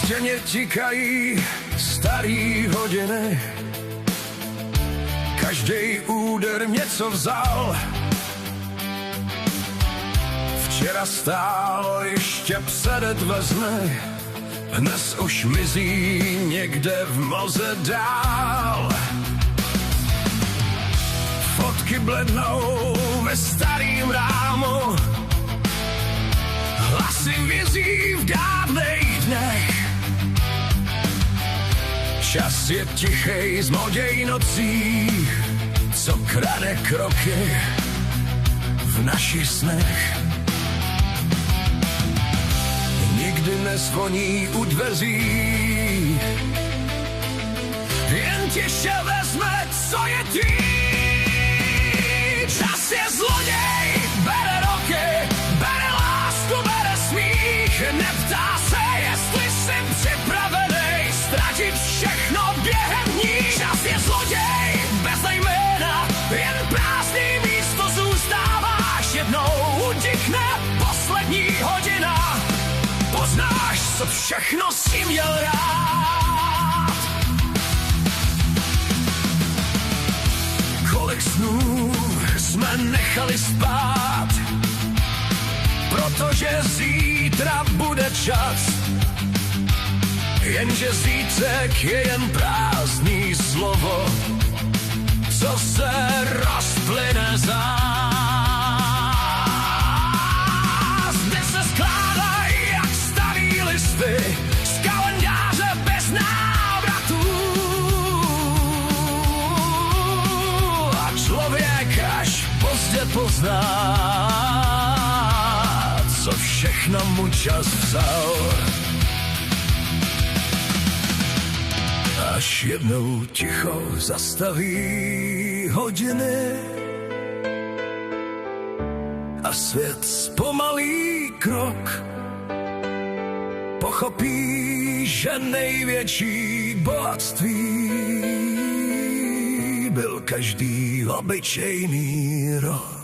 Denně tikají starý hodiny, každej úder něco vzal. Včera stálo ještě před dveřmi, dnes už mizí někde v mlze dál. Fotky blednou ve starým rámu, hlasy vizí v dávných dnech. Čas je tichej zloděj nocí, co krade kroky v našich snech. Nikdy nezvoní u dveří, jen tiše vezme, co je tvý. Čas je zloděj, bere roky, bere lásku, bere smích, neptá se, jestli jsi připravenej ztratit všechno během dní. Čas je zloděj, bez jména, jen prázdný místo zůstáváš. Jednou utikne poslední hodina, poznáš, co všechno jsi měl rád. Kolik snů jsme nechali spát, protože zítra bude čas. Jenže zítřek je jen prázdný slovo, co se rozplyne zás. Dny se skládají jak starý listy z kalendáře bez návratů. A člověk až pozdě pozná, co všechno mu čas vzal. Až jednou ticho zastaví hodiny a svět zpomalí krok. Pochopí, že největší bohatství byl každý obyčejný rok.